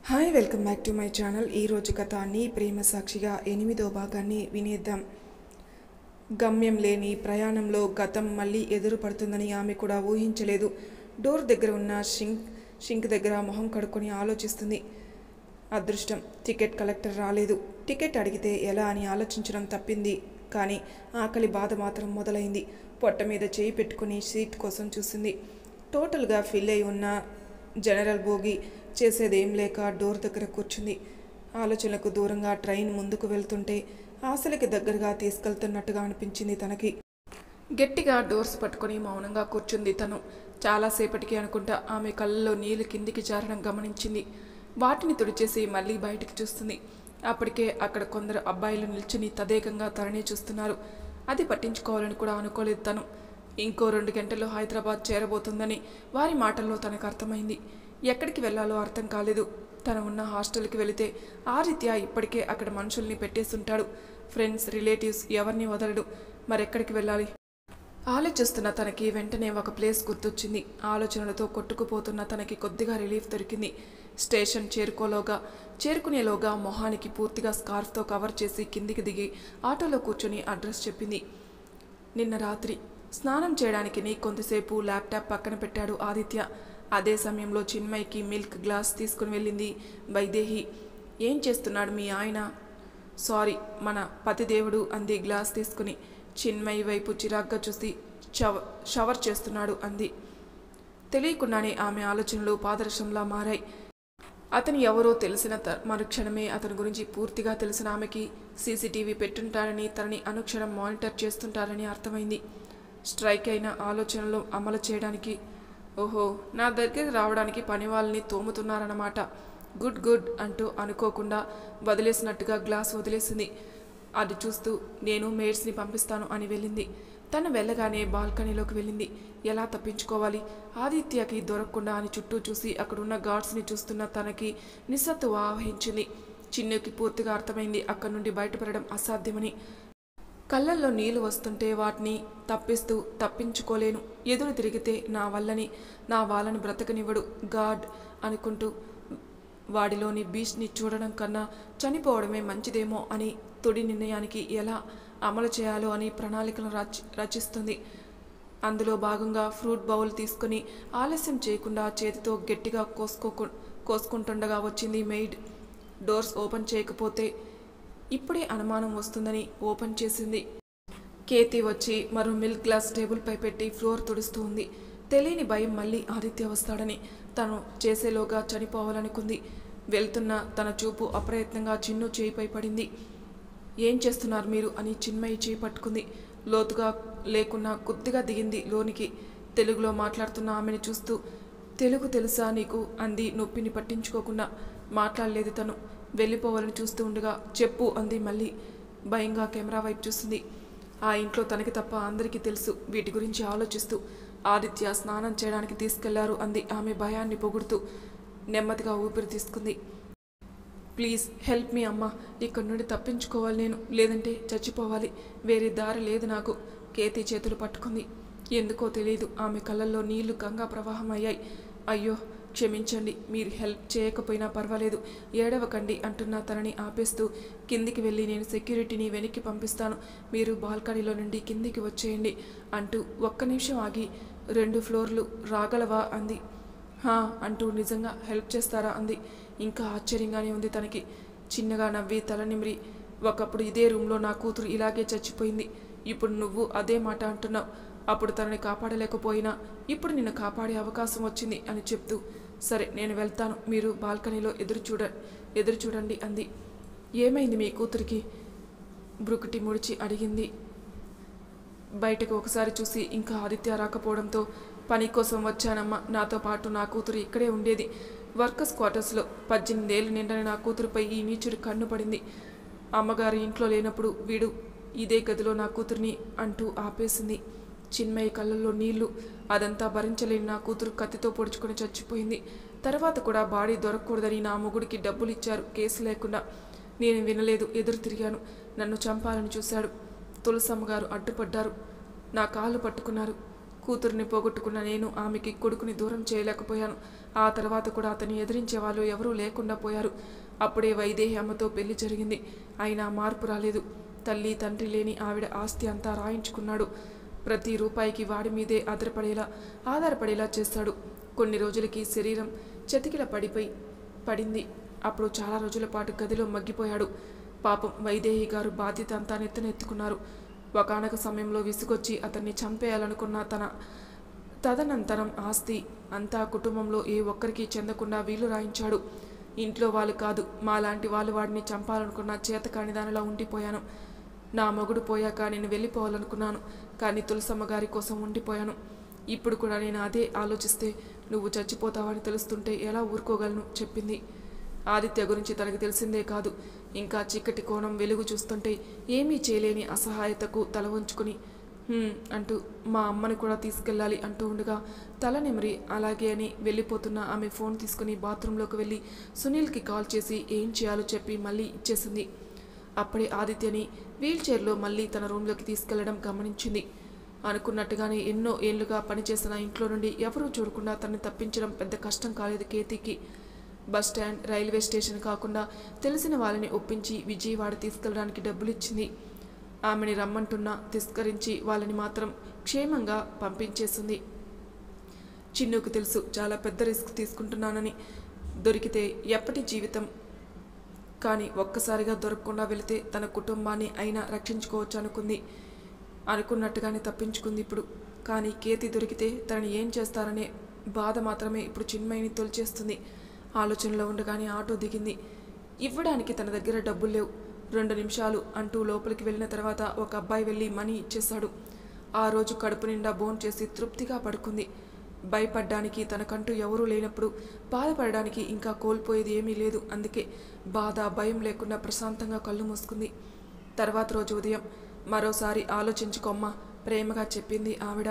Hi welcome back to my channel. ఈరోజు కథాన్ని ప్రేమ సాక్షిగా 8వ భాగాన్ని వినేద్దాం. గమ్యం లేని ప్రయాణంలో గతం మళ్ళీ ఎదురు పడుతుందని ఆమె కూడా ఊహించలేదు. డోర్ దగ్గర ఉన్న షింక్ దగ్గర మొహం కడుక్కొని ఆలోచిస్తుంది. అదృష్టం, టికెట్ కలెక్టర్ రాలేదు. టికెట్ అడిగితే ఎలా అని ఆలోచించడం తప్పింది. కానీ ఆకలి బాధ మాత్రం మొదలైంది. పొట్ట మీద చేయి పెట్టుకుని సీట్ కోసం చూసింది. టోటల్గా ఫిల్ అయి ఉన్న జనరల్ బోగి చేసేదేం లేక డోర్ దగ్గర కూర్చుంది. ఆలోచనలకు దూరంగా ట్రైన్ ముందుకు వెళ్తుంటే ఆశలకి దగ్గరగా తీసుకెళ్తున్నట్టుగా అనిపించింది తనకి. గట్టిగా డోర్స్ పట్టుకొని మౌనంగా కూర్చుంది తను. చాలాసేపటికి అనుకుంటా ఆమె కళ్ళలో నీళ్లు కిందికి జారడం గమనించింది. వాటిని తుడిచేసి మళ్ళీ బయటికి చూస్తుంది. అప్పటికే అక్కడ కొందరు అబ్బాయిలు నిల్చుని తదేకంగా తననే చూస్తున్నారు. అది పట్టించుకోవాలని కూడా అనుకోలేదు తను. ఇంకో 2 గంటల్లో హైదరాబాద్ చేరబోతుందని వారి మాటల్లో తనకు అర్థమైంది. ఎక్కడికి వెళ్లాలో అర్థం కాలేదు. తను ఉన్న హాస్టల్కి వెళితే ఆదిత్య ఇప్పటికే అక్కడ మనుషుల్ని పెట్టేస్తుంటాడు. ఫ్రెండ్స్, రిలేటివ్స్ ఎవరిని వదలడు. మరెక్కడికి వెళ్ళాలి ఆలోచిస్తున్న తనకి వెంటనే ఒక ప్లేస్ గుర్తొచ్చింది. ఆలోచనలతో కొట్టుకుపోతున్న తనకి కొద్దిగా రిలీఫ్ దొరికింది. స్టేషన్ చేరుకునేలోగా మొహానికి పూర్తిగా స్కార్ఫ్తో కవర్ చేసి కిందికి దిగి ఆటోలో కూర్చొని అడ్రస్ చెప్పింది. నిన్న రాత్రి స్నానం చేయడానికి కొంతసేపు ల్యాప్టాప్ పక్కన పెట్టాడు ఆదిత్య. అదే సమయంలో చిన్మయ్కి మిల్క్ గ్లాస్ తీసుకుని వెళ్ళింది వైదేహి. ఏం చేస్తున్నాడు మీ ఆయన? సారీ, మన పతిదేవుడు అంది గ్లాస్ తీసుకుని. చిన్మయి వైపు చిరాగ్గా చూసి షవర్ చేస్తున్నాడు అంది. తెలియకుండానే ఆమె ఆలోచనలు పాదరసంలా మారాయి. అతను ఎవరో తెలిసిన మరుక్షణమే అతని గురించి పూర్తిగా తెలిసిన ఆమెకి సీసీటీవీ పెట్టుంటారని, తనని అనుక్షణం మానిటర్ చేస్తుంటారని అర్థమైంది. స్ట్రైక్ అయిన ఆలోచనలు అమలు చేయడానికి, ఓహో, నా దగ్గరికి రావడానికి పని వాళ్ళని తోముతున్నారన్నమాట. గుడ్ గుడ్ అంటూ అనుకోకుండా వదిలేసినట్టుగా గ్లాస్ వదిలేసింది. అది చూస్తూ నేను మేడ్స్ని పంపిస్తాను అని వెళ్ళింది. తను వెళ్ళగానే బాల్కనీలోకి వెళ్ళింది. ఎలా తప్పించుకోవాలి ఆదిత్యకి దొరకకుండా అని చుట్టూ చూసి అక్కడున్న గార్డ్స్ని చూస్తున్న తనకి నిస్సత్తువ ఆవహించింది. చిన్నుకి పూర్తిగా అర్థమైంది అక్కడి నుండి బయటపడడం అసాధ్యమని. కళ్ళల్లో నీళ్లు వస్తుంటే వాటిని తప్పించుకోలేను. ఎదురు తిరిగితే నా వాళ్ళని బ్రతకనివ్వడు గాడ్ అనుకుంటూ వాడిలోని బీచ్ని చూడడం కన్నా చనిపోవడమే మంచిదేమో అని తొడి నిర్ణయానికి ఎలా అమలు చేయాలో అని ప్రణాళికను రచిస్తుంది. అందులో భాగంగా ఫ్రూట్ బౌల్ తీసుకుని ఆలస్యం చేయకుండా చేతితో గట్టిగా కోసుకుంటుండగా వచ్చింది మెయిడ్. డోర్స్ ఓపెన్ చేయకపోతే ఇప్పుడే అనుమానం వస్తుందని ఓపెన్ చేసింది. కేతి వచ్చి మరో మిల్క్ గ్లాస్ టేబుల్పై పెట్టి ఫ్లోర్ తుడుస్తూ ఉంది. తెలియని భయం మళ్ళీ ఆదిత్య వస్తాడని. తను చేసేలోగా చనిపోవాలనుకుంది. వెళ్తున్న తన చూపు అప్రయత్నంగా చిన్ను చేయిపై పడింది. ఏం చేస్తున్నారు మీరు అని చిన్మయి చేయి పట్టుకుంది. లోతుగా లేకున్నా కొద్దిగా దిగింది లోనికి. తెలుగులో మాట్లాడుతున్న ఆమెను చూస్తూ, తెలుగు తెలుసా నీకు అంది నొప్పిని పట్టించుకోకుండా. మాట్లాడలేదు తను. వెళ్ళిపోవాలని చూస్తూ ఉండగా చెప్పు అంది మళ్ళీ. భయంగా కెమెరా వైపు చూస్తుంది. ఆ ఇంట్లో తనకి తప్ప అందరికీ తెలుసు వీటి గురించి ఆలోచిస్తూ. ఆదిత్య స్నానం చేయడానికి తీసుకెళ్లారు అంది ఆమె భయాన్ని పొగుడుతూ. నెమ్మదిగా ఊపిరి తీసుకుంది. ప్లీజ్ హెల్ప్ మీ అమ్మ, ఇక్కడి నుండి తప్పించుకోవాలి నేను, లేదంటే చచ్చిపోవాలి, వేరే దారి లేదు నాకు. కేతి చేతులు పట్టుకుంది. ఎందుకో తెలియదు ఆమె కళ్ళల్లో నీళ్లు గంగా ప్రవాహం అయ్యాయి. అయ్యో క్షమించండి, మీరు హెల్ప్ చేయకపోయినా పర్వాలేదు, ఏడవకండి అంటున్న తనని ఆపేస్తూ, కిందికి వెళ్ళి నేను సెక్యూరిటీని వెనక్కి పంపిస్తాను, మీరు బాల్కనీలో నుండి కిందికి వచ్చేయండి అంటూ ఒక్క నిమిషం ఆగి 2 ఫ్లోర్లు రాగలవా అంది. హా అంటూ నిజంగా హెల్ప్ చేస్తారా అంది. ఇంకా ఆశ్చర్యంగానే ఉంది తనకి. చిన్నగా నవ్వి తల నిమిరి, ఒకప్పుడు ఇదే రూమ్లో నా కూతురు ఇలాగే చచ్చిపోయింది, ఇప్పుడు నువ్వు అదే మాట అంటున్నావు. అప్పుడు తనని కాపాడలేకపోయినా ఇప్పుడు నిన్ను కాపాడే అవకాశం వచ్చింది అని చెప్తూ, సరే నేను వెళ్తాను, మీరు బాల్కనీలో ఎదురు చూడండి అంది. ఏమైంది మీ కూతురికి? బ్రుకుటి ముడిచి అడిగింది. బయటకు ఒకసారి చూసి ఇంకా ఆదిత్య రాకపోవడంతో, పని కోసం వచ్చానమ్మా, నాతో పాటు నా కూతురు ఇక్కడే ఉండేది, వర్కర్స్ క్వార్టర్స్లో. 18 ఏళ్ళు నిండని నా కూతురుపై ఈ నీచుడి కన్ను పడింది. అమ్మగారు ఇంట్లో లేనప్పుడు వీడు ఇదే గదిలో నా కూతురిని అంటూ ఆపేసింది. చిన్మయి కళ్ళల్లో నీళ్లు. అదంతా భరించలేని నా కూతురు కత్తితో పొడుచుకొని చచ్చిపోయింది. తర్వాత కూడా బాడీ దొరకకూడదని నా మొగుడికి డబ్బులు ఇచ్చారు కేసు లేకుండా. నేను వినలేదు, ఎదురు తిరిగాను. నన్ను చంపాలని చూశాడు. తులసమ్మగారు అడ్డుపడ్డారు, నా కాళ్ళు పట్టుకున్నారు. కూతుర్ని పోగొట్టుకున్న నేను ఆమెకి కొడుకుని దూరం చేయలేకపోయాను. ఆ తర్వాత కూడా అతన్ని ఎదిరించే వాళ్ళు ఎవరూ లేకుండా పోయారు. అప్పుడే వైదేహి అమ్మతో పెళ్లి జరిగింది. అయినా మార్పు రాలేదు. తల్లి తండ్రి లేని ఆవిడ ఆస్తి అంతా రాయించుకున్నాడు. ప్రతి రూపాయికి వాడి మీదే ఆధారపడేలా చేస్తాడు. కొన్ని రోజులకి శరీరం చతికిల పడింది. అప్పుడు చాలా రోజుల పాటు గదిలో మగ్గిపోయాడు. పాపం వైదేహి గారు బాధ్యత అంతా నెత్తనెత్తుకున్నారు. ఒకానొక సమయంలో విసుగొచ్చి అతన్ని చంపేయాలనుకున్న తదనంతరం ఆస్తి అంతా కుటుంబంలో ఏ ఒక్కరికి చెందకుండా వీలు రాయించాడు. ఇంట్లో వాళ్ళు కాదు, మాలాంటి వాళ్ళు వాడిని చంపాలనుకున్న చేతకాని దానిలా ఉండిపోయాను. నా మొగుడు పోయాక నేను వెళ్ళిపోవాలనుకున్నాను, కానీ తులసమ్మ గారి కోసం ఉండిపోయాను. ఇప్పుడు కూడా నేను అదే ఆలోచిస్తే నువ్వు చచ్చిపోతావని తెలుస్తుంటే ఎలా ఊరుకోగలను చెప్పింది. ఆదిత్య గురించి తనకు తెలిసిందే కాదు, ఇంకా చీకటి కోణం వెలుగు చూస్తుంటే ఏమీ చేయలేని అసహాయతకు తల వంచుకుని అంటూ మా అమ్మని కూడా తీసుకెళ్ళాలి అంటూ ఉండగా తల నిమిరి అలాగే అని వెళ్ళిపోతున్న ఆమె ఫోన్ తీసుకుని బాత్రూంలోకి వెళ్ళి సునీల్కి కాల్ చేసి ఏం చేయాలో చెప్పి మళ్ళీ ఇచ్చేసింది. అప్పుడే ఆదిత్యని వీల్చైర్లో మళ్ళీ తన రూమ్లోకి తీసుకెళ్లడం గమనించింది. అనుకున్నట్టుగానే ఎన్నో ఏళ్లుగా పనిచేసిన ఇంట్లో నుండి ఎవరూ చూడకుండా తనని తప్పించడం పెద్ద కష్టం కాలేదు కేతికి. బస్టాండ్, రైల్వే స్టేషన్ కాకుండా తెలిసిన వాళ్ళని ఒప్పించి విజయవాడ తీసుకెళ్ళడానికి డబ్బులిచ్చింది. ఆమెని రమ్మంటున్నా తిరస్కరించి వాళ్ళని మాత్రం క్షేమంగా పంపించేసింది. చిన్నుకు తెలుసు చాలా పెద్ద రిస్క్ తీసుకుంటున్నానని. దొరికితే ఎప్పటి జీవితం, కానీ ఒక్కసారిగా దొరకకుండా వెళితే తన కుటుంబాన్ని అయినా రక్షించుకోవచ్చు అనుకుంది. అనుకున్నట్టుగానే తప్పించుకుంది ఇప్పుడు. కానీ కేతి దొరికితే తనని ఏం చేస్తారనే బాధ మాత్రమే ఇప్పుడు చిన్మయిని తొలిచేస్తుంది. ఆలోచనలో ఉండగానే ఆటో దిగింది. ఇవ్వడానికి తన దగ్గర డబ్బులు లేవు. 2 నిమిషాలు అంటూ లోపలికి వెళ్ళిన తర్వాత ఒక అబ్బాయి వెళ్ళి మనీ ఇచ్చేశాడు. ఆ రోజు కడుపు నిండా భోంచేసి తృప్తిగా పడుకుంది. భయపడ్డానికి తనకంటూ ఎవరూ లేనప్పుడు బాధపడడానికి ఇంకా కోల్పోయేది ఏమీ లేదు. అందుకే బాధ భయం లేకుండా ప్రశాంతంగా కళ్ళు మూసుకుంది. తర్వాత రోజు ఉదయం మరోసారి ఆలోచించుకోమ్మా ప్రేమగా చెప్పింది ఆవిడ.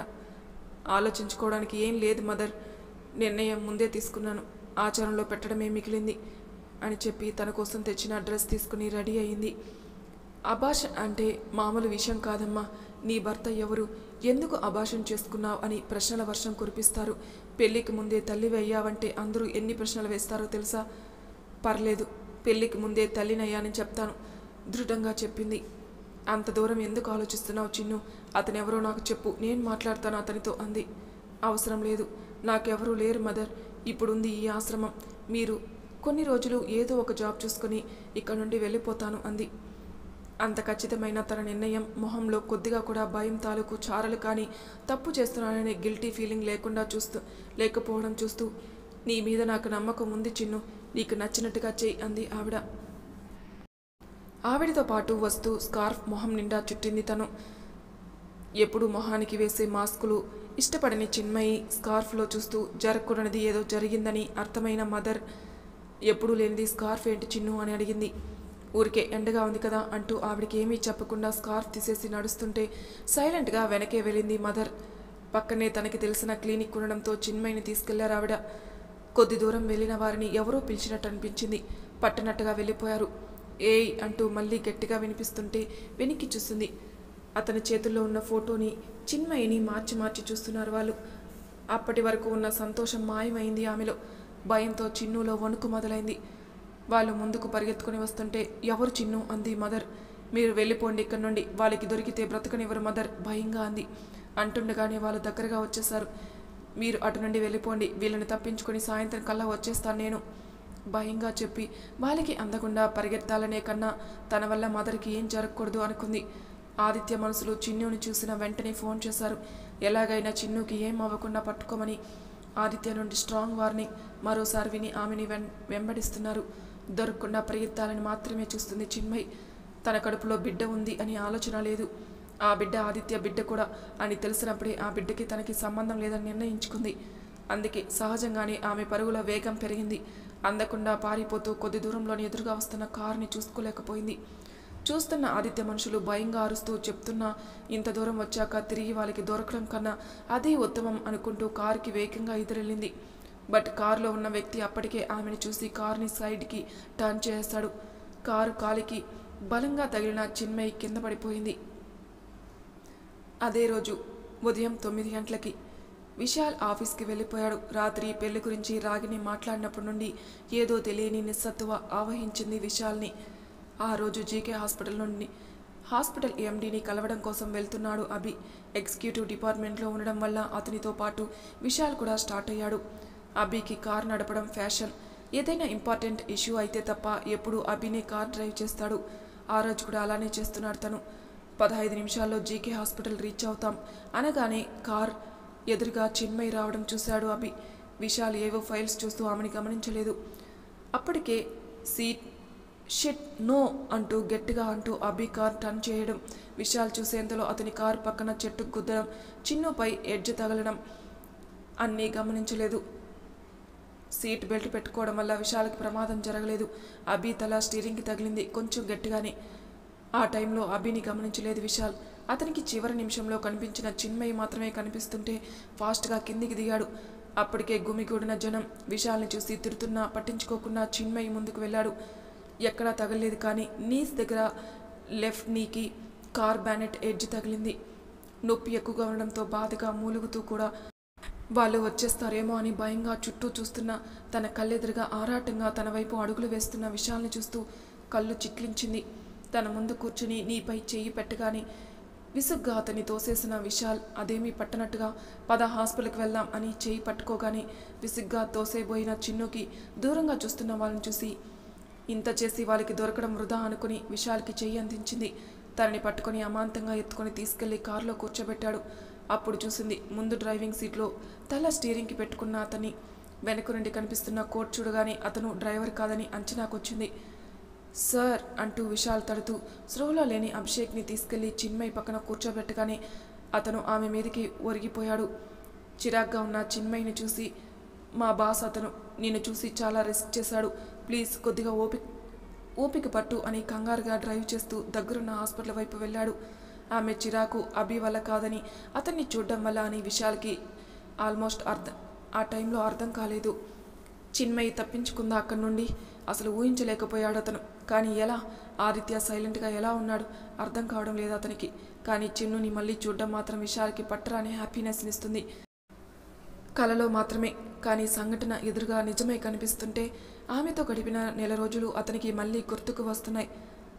ఆలోచించుకోవడానికి ఏం లేదు మదర్, నిర్ణయం ముందే తీసుకున్నాను, ఆచరణలో పెట్టడమే మిగిలింది అని చెప్పి తన కోసం తెచ్చిన డ్రెస్ తీసుకుని రెడీ అయింది. అబార్షన్ అంటే మామూలు విషయం కాదమ్మా. నీ భర్త ఎవరు, ఎందుకు అబార్షన్ చేసుకున్నావు అని ప్రశ్నల వర్షం కురిపిస్తారు. పెళ్లికి ముందే తల్లివి అయ్యావంటే అందరూ ఎన్ని ప్రశ్నలు వేస్తారో తెలుసా? పర్లేదు, పెళ్లికి ముందే తల్లినయ్యానని చెప్తాను దృఢంగా చెప్పింది. అంత దూరం ఎందుకు ఆలోచిస్తున్నావు చిన్ను? అతనెవరో నాకు చెప్పు, నేను మాట్లాడతాను అతనితో అంది. అవసరం లేదు, నాకెవరూ లేరు మదర్. ఇప్పుడుంది ఈ ఆశ్రమం. మీరు కొన్ని రోజులు ఏదో ఒక జాబ్ చూసుకొని ఇక్కడ నుండి వెళ్ళిపోతాను అంది. అంత ఖచ్చితమైన తన నిర్ణయం మొహంలో కొద్దిగా కూడా భయం తాలూకు చారలు కానీ తప్పు చేస్తున్నాననే గిల్టీ ఫీలింగ్ లేకపోవడం చూస్తూ నీ మీద నాకు నమ్మకం ఉంది చిన్ను, నీకు నచ్చినట్టుగా చెయ్యి అంది ఆవిడ. ఆవిడతో పాటు వస్తూ స్కార్ఫ్ మొహం నిండా చుట్టింది తను. ఎప్పుడు మొహానికి వేసే మాస్కులు ఇష్టపడని చిన్మయి స్కార్ఫ్లో చూస్తూ జరగకూడనిది ఏదో జరిగిందని అర్థమైన మదర్ ఎప్పుడూ లేనిది స్కార్ఫ్ ఏంటి చిన్ను అని అడిగింది. ఊరికే ఎండగా ఉంది కదా అంటూ ఆవిడకి ఏమీ చెప్పకుండా స్కార్ఫ్ తీసేసి నడుస్తుంటే సైలెంట్గా వెనకే వెళ్ళింది మదర్. పక్కనే తనకి తెలిసిన క్లినిక్ ఉండడంతో చిన్మయిని తీసుకెళ్లారు ఆవిడ. కొద్ది దూరం వెళ్ళిన వారిని ఎవరో పిలిచినట్టు అనిపించింది. పట్టనట్టుగా వెళ్ళిపోయారు. ఏయ్ అంటూ మళ్ళీ గట్టిగా వినిపిస్తుంటే వెనక్కి చూస్తుంది. అతని చేతుల్లో ఉన్న ఫోటోని చిన్మయిని మార్చి చూస్తున్నారు వాళ్ళు. అప్పటి వరకు ఉన్న సంతోషం మాయమైంది ఆమెలో. భయంతో చిన్నులో వణుకు మొదలైంది. వాళ్ళు ముందుకు పరిగెత్తుకుని వస్తుంటే ఎవరు చిన్ను అంది మదర్. మీరు వెళ్ళిపోండి ఇక్కడి నుండి, వాళ్ళకి దొరికితే బ్రతకనివ్వరు మదర్ భయంగా అంది. అంటుండగానే వాళ్ళు దగ్గరగా వచ్చేశారు. మీరు అటు నుండి వెళ్ళిపోండి, వీళ్ళని తప్పించుకొని సాయంత్రం కల్లా వచ్చేస్తాను నేను భయంగా చెప్పి వాళ్ళకి అందకుండా పరిగెత్తాలనే కన్నా తన వల్ల మదర్కి ఏం జరగకూడదు అనుకుంది. ఆదిత్య మనసులో చిన్నుని చూసిన వెంటనే ఫోన్ చేశారు. ఎలాగైనా చిన్నుకి ఏం అవ్వకుండా పట్టుకోమని. ఆదిత్య నుండి స్ట్రాంగ్ వార్నింగ్ మరోసారి విని ఆమెని వెంబడిస్తున్నారు. దొరకకుండా పరిగెత్తాలని మాత్రమే చూస్తుంది చిన్మయి. తన కడుపులో బిడ్డ ఉంది అని ఆలోచన లేదు. ఆ బిడ్డ ఆదిత్య బిడ్డ కూడా అని తెలిసినప్పుడే ఆ బిడ్డకి తనకి సంబంధం లేదని నిర్ణయించుకుంది. అందుకే సహజంగానే ఆమె పరుగుల వేగం పెరిగింది. అందకుండా పారిపోతూ కొద్ది దూరంలోని ఎదురుగా వస్తున్న కారుని చూసుకోలేకపోయింది. చూస్తున్న ఆదిత్య మనుషులు భయంగా అరుస్తూ చెప్తున్నా ఇంత దూరం వచ్చాక తిరిగి వాళ్ళకి దొరకడం కన్నా అదే ఉత్తమం అనుకుంటూ కారుకి వేగంగా ఎదురెళ్ళింది. బట్ కారులో ఉన్న వ్యక్తి అప్పటికే ఆమెను చూసి కారుని సైడ్కి టర్న్ చేస్తాడు. కారు కాలికి బలంగా తగిలిన చిన్మయి కింద పడిపోయింది. అదే రోజు ఉదయం 9 గంటలకి విశాల్ ఆఫీస్కి వెళ్ళిపోయాడు. రాత్రి పెళ్లి గురించి రాగిని మాట్లాడినప్పటి నుండి ఏదో తెలియని నిస్సత్తువ ఆవహించింది విశాల్ని. ఆ రోజు జీకే హాస్పిటల్ ఎండీని కలవడం కోసం వెళ్తున్నాడు అభి. ఎగ్జిక్యూటివ్ డిపార్ట్మెంట్లో ఉండడం వల్ల అతనితో పాటు విశాల్ కూడా స్టార్ట్ అయ్యాడు. అభికి కార్ నడపడం ఫ్యాషన్. ఏదైనా ఇంపార్టెంట్ ఇష్యూ అయితే తప్ప ఎప్పుడు అభినే కార్ డ్రైవ్ చేస్తాడు. ఆ రోజు కూడా అలానే చేస్తున్నాడు తను. 15 నిమిషాల్లో జీకే హాస్పిటల్ రీచ్ అవుతాం అనగానే కార్ ఎదురుగా చిన్మయి రావడం చూశాడు అభి. విశాల్ ఏవో ఫైల్స్ చూస్తూ ఆమెని గమనించలేదు. అప్పటికే షిట్ నో అంటూ గట్టిగా అంటూ అభి కార్ టర్న్ చేయడం, విశాల్ చూసేంతలో అతని కారు పక్కన చెట్టుకు గుద్దడం, చిన్నుపై ఎడ్జ్ తగలడం అన్నీ గమనించలేదు. సీట్ బెల్ట్ పెట్టుకోవడం వల్ల విశాల్కి ప్రమాదం జరగలేదు. అభి తల స్టీరింగ్కి తగిలింది, కొంచెం గట్టిగానే. ఆ టైంలో అభిని గమనించలేదు విశాల్. అతనికి చివరి నిమిషంలో కనిపించిన చిన్మయి మాత్రమే కనిపిస్తుంటే ఫాస్ట్గా కిందికి దిగాడు. అప్పటికే గుమిగూడిన జనం విశాల్ని చూసి తిడుతున్నా పట్టించుకోకుండా చిన్మయి ముందుకు వెళ్ళాడు. ఎక్కడా తగలేదు, కానీ నీస్ దగ్గర లెఫ్ట్ నీకి కార్ బ్యానెట్ ఎడ్జ్ తగిలింది. నొప్పి ఎక్కువగా ఉండడంతో బాధగా మూలుగుతూ కూడా వాళ్ళు వచ్చేస్తారేమో అని భయంగా చుట్టూ చూస్తున్న తన కళ్ళెదురుగా ఆరాటంగా తన వైపు అడుగులు వేస్తున్న విశాల్ని చూస్తూ కళ్ళు చిట్లించింది. తన ముందు కూర్చుని నీపై చెయ్యి పెట్టగానే విసుగ్గా అతన్ని తోసేసిన విశాల్ అదేమీ పట్టనట్టుగా పద హాస్పిటల్కి వెళ్దాం అని చెయ్యి పట్టుకోగానే విసుగ్గా తోసేబోయిన చిన్నుకి దూరంగా చూస్తున్న వాళ్ళని చూసి ఇంత చేసి వాళ్ళకి దొరకడం వృధా అనుకుని విశాల్కి చెయ్యి అందించింది. తనని పట్టుకొని అమాంతంగా ఎత్తుకొని తీసుకెళ్లి కారులో కూర్చోబెట్టాడు. అప్పుడు చూసింది ముందు డ్రైవింగ్ సీట్లో తల స్టీరింగ్కి పెట్టుకున్న అతన్ని. వెనుక నుండి కనిపిస్తున్న కోట్ చూడగానే అతను డ్రైవర్ కాదని అంచనాకొచ్చింది. సార్ అంటూ విశాల్ తడుతూ స్రోలో లేని అభిషేక్ని తీసుకెళ్లి చిన్మయి పక్కన కూర్చోబెట్టగానే అతను ఆమె మీదకి ఒరిగిపోయాడు. చిరాగ్గా ఉన్న చిన్మయిని చూసి మా బాస్ అతను నిన్ను చూసి చాలా రిస్క్ చేశాడు, ప్లీజ్ కొద్దిగా ఓపిక పట్టు అని కంగారుగా డ్రైవ్ చేస్తూ దగ్గరున్న హాస్పిటల్ వైపు వెళ్ళాడు. ఆమె చిరాకు అభి వల్ల కాదని అతన్ని చూడడం వల్ల అని విశాల్కి ఆల్మోస్ట్ ఆ టైంలో అర్థం కాలేదు. చిన్మయి తప్పించుకుందా అక్కడి నుండి? అసలు ఊహించలేకపోయాడు అతను. కానీ ఎలా? ఆదిత్య సైలెంట్గా ఎలా ఉన్నాడు అర్థం కావడం లేదు అతనికి. కానీ చిన్నుని మళ్ళీ చూడడం మాత్రం విశాల్కి పట్టరాని హ్యాపీనెస్నిస్తుంది. కలలో మాత్రమే, కానీ సంఘటన ఎదురుగా నిజమే కనిపిస్తుంటే ఆమెతో గడిపిన నెల రోజులు అతనికి మళ్ళీ గుర్తుకు వస్తున్నాయి.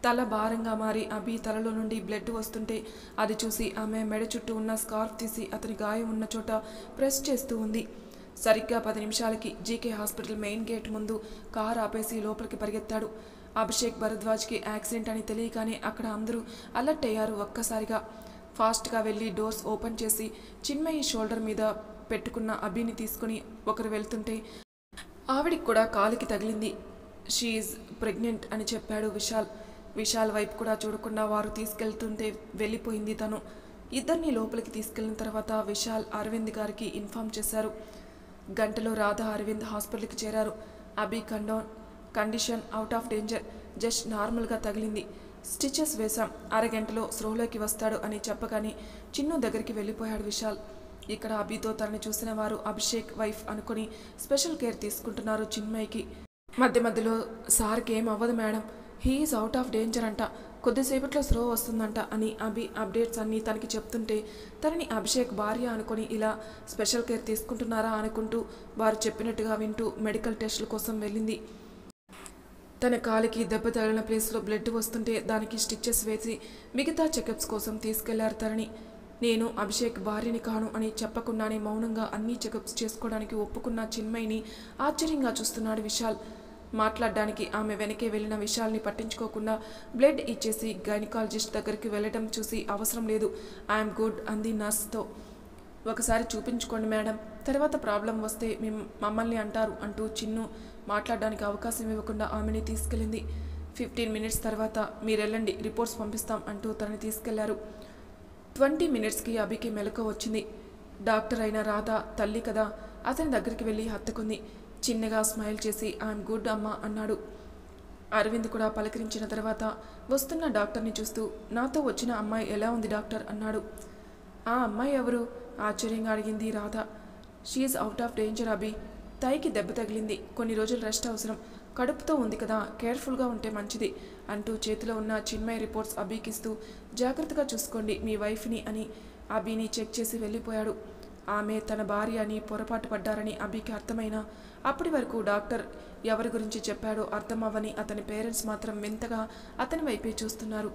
తల భారంగా మారి అభి తలలో నుండి బ్లడ్ వస్తుంటే అది చూసి ఆమె మెడ చుట్టూ ఉన్న స్కార్ఫ్ తీసి అతని గాయం ఉన్న చోట ప్రెస్ చేస్తూ ఉంది. సరిగ్గా 10 నిమిషాలకి జీకే హాస్పిటల్ మెయిన్ గేట్ ముందు కారు ఆపేసి లోపలికి పరిగెత్తాడు. అభిషేక్ భరద్వాజ్కి యాక్సిడెంట్ అని తెలియగానే అక్కడ అందరూ అలర్ట్ అయ్యారు. ఒక్కసారిగా ఫాస్ట్గా వెళ్ళి డోర్స్ ఓపెన్ చేసి చిన్మయి షోల్డర్ మీద పెట్టుకున్న అభిని తీసుకుని ఒకరు వెళ్తుంటే ఆవిడికి కూడా కాలికి తగిలింది. షీఈజ్ ప్రెగ్నెంట్ అని చెప్పాడు విశాల్ వైపు కూడా చూడకుండా వారు తీసుకెళ్తుంటే వెళ్ళిపోయింది తను. ఇద్దరిని లోపలికి తీసుకెళ్లిన తర్వాత విశాల్ అరవింద్ గారికి ఇన్ఫామ్ చేశారు. గంటలో రాధ అరవింద్ హాస్పిటల్కి చేరారు. Abhi condition out of danger, just నార్మల్గా తగిలింది, స్టిచెస్ వేశాం, అరగంటలో స్రోలోకి వస్తాడు అని చెప్పగానే చిన్ను దగ్గరికి వెళ్ళిపోయాడు విశాల్. ఇక్కడ అభితో తనని చూసిన వారు అభిషేక్ వైఫ్ అనుకుని స్పెషల్ కేర్ తీసుకుంటున్నారు చిన్మయికి. మధ్య మధ్యలో సార్కి ఏం అవ్వదు madam, he's out of danger అంట, కొద్దిసేపట్లో స్లో వస్తుందంట అని అభి అప్డేట్స్ అన్నీ తనకి చెప్తుంటే తనని అభిషేక్ భార్య అనుకుని ఇలా స్పెషల్ కేర్ తీసుకుంటున్నారా అనుకుంటూ వారు చెప్పినట్టుగా వింటూ మెడికల్ టెస్టుల కోసం వెళ్ళింది. తన కాలికి దెబ్బ తగిలిన ప్లేస్లో బ్లడ్ వస్తుంటే దానికి స్టిచెస్ వేసి మిగతా చెకప్స్ కోసం తీసుకెళ్లారు తనని. నేను అభిషేక్ భార్యని కాను అని చెప్పకుండానే మౌనంగా అన్ని చెకప్స్ చేసుకోవడానికి ఒప్పుకున్న చిన్మయిని ఆశ్చర్యంగా చూస్తున్నాడు విశాల్. మాట్లాడడానికి ఆమె వెనకే వెళ్ళిన విశాల్ని పట్టించుకోకుండా బ్లడ్ ఇచ్చేసి గైనకాలజిస్ట్ దగ్గరికి వెళ్ళడం చూసి అవసరం లేదు, ఐఎమ్ గుడ్ అంది నర్స్తో. ఒకసారి చూపించుకోండి మేడం, తర్వాత ప్రాబ్లం వస్తే మమ్మల్ని అంటారు అంటూ చిన్ను మాట్లాడడానికి అవకాశం ఇవ్వకుండా ఆమెని తీసుకెళ్ళింది. 15 మినిట్స్ తర్వాత మీరెళ్ళండి, రిపోర్ట్స్ పంపిస్తాం అంటూ తనని తీసుకెళ్లారు. 20 మినిట్స్కి అభికి మెలకువ వచ్చింది. డాక్టర్ అయిన రాధ తల్లి కదా, అతని దగ్గరికి వెళ్ళి హత్తుకుంది. చిన్నగా స్మైల్ చేసి ఐఎమ్ గుడ్ అమ్మా అన్నాడు. అరవింద్ కూడా పలకరించిన తర్వాత వస్తున్న డాక్టర్ని చూస్తూ నాతో వచ్చిన అమ్మాయి ఎలా ఉంది డాక్టర్ అన్నాడు. ఆ అమ్మాయి ఎవరు ఆశ్చర్యంగా అడిగింది Radha. She's out of danger Abhi, థైకి దెబ్బ తగిలింది, కొన్ని రోజులు రెస్ట్ అవసరం, కడుపుతో ఉంది కదా, కేర్ఫుల్గా ఉంటే మంచిది అంటూ చేతిలో ఉన్న చిన్మయి రిపోర్ట్స్ అభికిస్తూ జాగ్రత్తగా చూసుకోండి మీ వైఫ్ని అని అభిని చెక్ చేసి వెళ్ళిపోయాడు. ఆమె తన భార్య అని పొరపాటు పడ్డారని అభికి అర్థమైనా అప్పటి వరకు డాక్టర్ ఎవరి గురించి చెప్పాడో అర్థం అవ్వని అతని పేరెంట్స్ మాత్రం వింతగా అతని వైపే చూస్తున్నారు.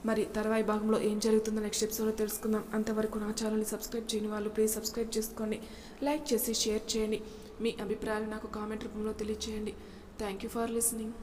మరి తర్వాయి భాగంలో ఏం జరుగుతుందో నెక్స్ట్ ఎపిసోడ్లో తెలుసుకుందాం. అంతవరకు నా ఛానల్ని సబ్స్క్రైబ్ చేయని వాళ్ళు ప్లీజ్ సబ్స్క్రైబ్ చేసుకోండి, లైక్ చేసి షేర్ చేయండి, మీ అభిప్రాయాలు నాకు కామెంట్ రూపంలో తెలియచేయండి. Thank you for listening.